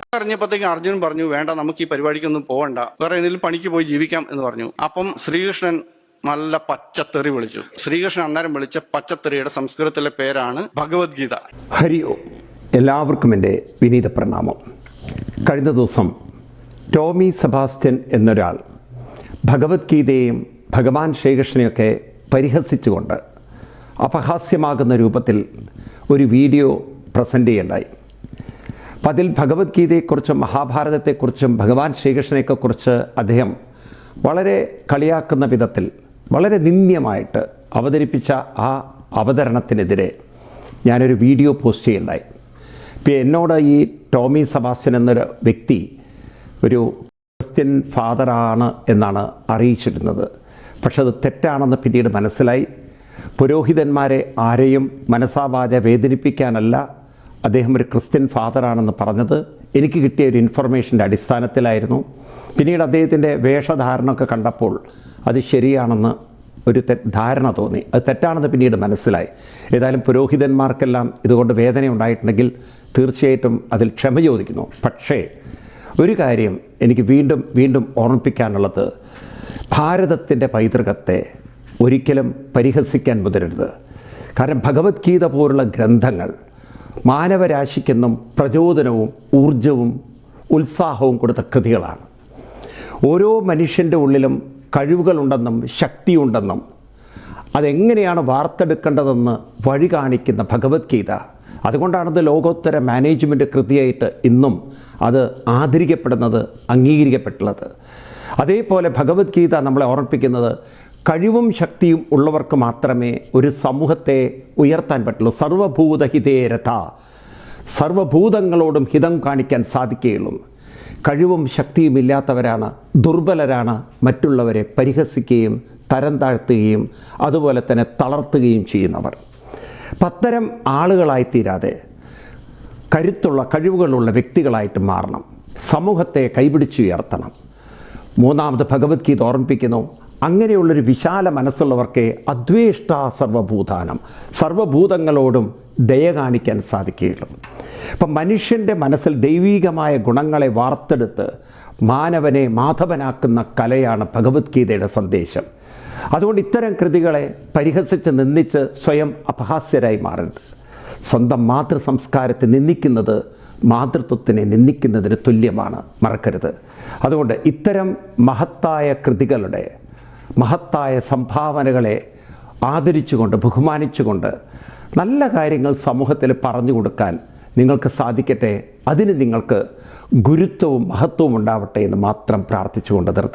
അറിഞ്ഞപ്പോഴത്തേക്ക് അർജുനൻ പറഞ്ഞു, വേണ്ട, നമുക്ക് ഈ പരിപാടിക്കൊന്നും പോകണ്ട, വേറെ ഏതെങ്കിലും പണിക്ക് പോയി ജീവിക്കാം എന്ന് പറഞ്ഞു. അപ്പം ശ്രീകൃഷ്ണൻ നല്ല പച്ചത്തെറി വിളിച്ചു. ശ്രീകൃഷ്ണൻ അന്നേരം വിളിച്ച പച്ചത്തെറിയുടെ സംസ്കൃതത്തിലെ പേരാണ് ഭഗവത്ഗീത. ഹരി ഓം. എല്ലാവർക്കും എൻ്റെ വിനീത പ്രണാമം. കഴിഞ്ഞ ദിവസം ടോമി സെബാസ്റ്റ്യൻ എന്നൊരാൾ ഭഗവത്ഗീതയും ഭഗവാൻ ശ്രീകൃഷ്ണനെയൊക്കെ പരിഹസിച്ചുകൊണ്ട് അപഹാസ്യമാകുന്ന രൂപത്തിൽ ഒരു വീഡിയോ പ്രസൻറ്റ് ചെയ്യണ്ടായി. അപ്പം അതിൽ ഭഗവത്ഗീതയെക്കുറിച്ചും മഹാഭാരതത്തെക്കുറിച്ചും ഭഗവാൻ ശ്രീകൃഷ്ണനെയൊക്കെക്കുറിച്ച് അദ്ദേഹം വളരെ കളിയാക്കുന്ന വിധത്തിൽ വളരെ നിന്ദ്യമായിട്ട് അവതരിപ്പിച്ച ആ അവതരണത്തിനെതിരെ ഞാനൊരു വീഡിയോ പോസ്റ്റ് ചെയ്യുണ്ടായി. ഇപ്പം എന്നോട് ഈ ടോമി സെബാസ്റ്റ്യൻ എന്നൊരു വ്യക്തി ഒരു ക്രിസ്ത്യൻ ഫാദറാണ് എന്നാണ് അറിയിച്ചിരുന്നത്. പക്ഷെ അത് തെറ്റാണെന്ന് പിന്നീട് മനസ്സിലായി. പുരോഹിതന്മാരെ ആരെയും മനസാവാച വേദനിപ്പിക്കാനല്ല അദ്ദേഹം ഒരു ക്രിസ്ത്യൻ ഫാദറാണെന്ന് പറഞ്ഞത്. എനിക്ക് കിട്ടിയ ഒരു ഇൻഫർമേഷൻ്റെ അടിസ്ഥാനത്തിലായിരുന്നു. പിന്നീട് അദ്ദേഹത്തിൻ്റെ വേഷധാരണമൊക്കെ കണ്ടപ്പോൾ അത് ശരിയാണെന്ന് ഒരു ധാരണ തോന്നി. അത് തെറ്റാണെന്ന് പിന്നീട് മനസ്സിലായി. ഏതായാലും പുരോഹിതന്മാർക്കെല്ലാം ഇതുകൊണ്ട് വേദന ഉണ്ടായിട്ടുണ്ടെങ്കിൽ തീർച്ചയായിട്ടും അതിൽ ക്ഷമ ചോദിക്കുന്നു. പക്ഷേ ഒരു കാര്യം എനിക്ക് വീണ്ടും വീണ്ടും ഓർമ്മിപ്പിക്കാനുള്ളത്, ഭാരതത്തിൻ്റെ പൈതൃകത്തെ ഒരിക്കലും പരിഹസിക്കാൻ മുതിരരുത്. കാരണം ഭഗവത്ഗീത പോലുള്ള ഗ്രന്ഥങ്ങൾ മാനവരാശിക്കെന്നും പ്രചോദനവും ഊർജവും ഉത്സാഹവും കൊടുത്ത കൃതികളാണ്. ഓരോ മനുഷ്യൻ്റെ ഉള്ളിലും കഴിവുകളുണ്ടെന്നും ശക്തിയുണ്ടെന്നും അതെങ്ങനെയാണ് വാർത്തെടുക്കേണ്ടതെന്ന് വഴി കാണിക്കുന്ന ഭഗവത്ഗീത, അതുകൊണ്ടാണത് ലോകോത്തര മാനേജ്മെൻറ്റ് കൃതിയായിട്ട് ഇന്നും അത് ആദരിക്കപ്പെടുന്നത്, അംഗീകരിക്കപ്പെട്ടുള്ളത്. അതേപോലെ ഭഗവത്ഗീത നമ്മളെ ഓർമ്മിപ്പിക്കുന്നത് കഴിവും ശക്തിയും ഉള്ളവർക്ക് മാത്രമേ ഒരു സമൂഹത്തെ ഉയർത്താൻ പറ്റുള്ളൂ. സർവഭൂതഹിതേ രഥ, സർവഭൂതങ്ങളോടും ഹിതം കാണിക്കാൻ സാധിക്കുകയുള്ളൂ. കഴിവും ശക്തിയും ഇല്ലാത്തവരാണ്, ദുർബലരാണ്, മറ്റുള്ളവരെ പരിഹസിക്കുകയും തരം താഴ്ത്തുകയും അതുപോലെ തന്നെ തളർത്തുകയും ചെയ്യുന്നവർ. അത്തരം ആളുകളായിത്തീരാതെ കരുത്തുള്ള കഴിവുകളുള്ള വ്യക്തികളായിട്ട് മാറണം. സമൂഹത്തെ കൈപിടിച്ചുയർത്തണം. മൂന്നാമത് ഭഗവത്ഗീത ഓർമ്മിപ്പിക്കുന്നു, അങ്ങനെയുള്ളൊരു വിശാല മനസ്സുള്ളവർക്ക് അദ്വേഷ്ട സർവഭൂതാനം, സർവഭൂതങ്ങളോടും ദയ കാണിക്കാൻ സാധിക്കുകയുള്ളൂ. അപ്പം മനുഷ്യൻ്റെ മനസ്സിൽ ദൈവീകമായ ഗുണങ്ങളെ വാർത്തെടുത്ത് മാനവനെ മാധവനാക്കുന്ന കലയാണ് ഭഗവത്ഗീതയുടെ സന്ദേശം. അതുകൊണ്ട് ഇത്തരം കൃതികളെ പരിഹസിച്ച് നിന്ദിച്ച് സ്വയം അപഹാസ്യരായി മാറരുത്. സ്വന്തം മാതൃ സംസ്കാരത്തെ നിന്ദിക്കുന്നത് മാതൃത്വത്തിനെ നിന്ദിക്കുന്നതിന് തുല്യമാണ്, മറക്കരുത്. അതുകൊണ്ട് ഇത്തരം മഹത്തായ കൃതികളുടെ മഹത്തായ സംഭാവനകളെ ആദരിച്ചുകൊണ്ട് ബഹുമാനിച്ചുകൊണ്ട് നല്ല കാര്യങ്ങൾ സമൂഹത്തിൽ പറഞ്ഞു കൊടുക്കാൻ നിങ്ങൾക്ക് സാധിക്കട്ടെ. അതിന് നിങ്ങൾക്ക് ഗുരുത്വവും മഹത്വവും ഉണ്ടാവട്ടെ എന്ന് മാത്രം പ്രാർത്ഥിച്ചുകൊണ്ട് നിർത്തട്ടെ.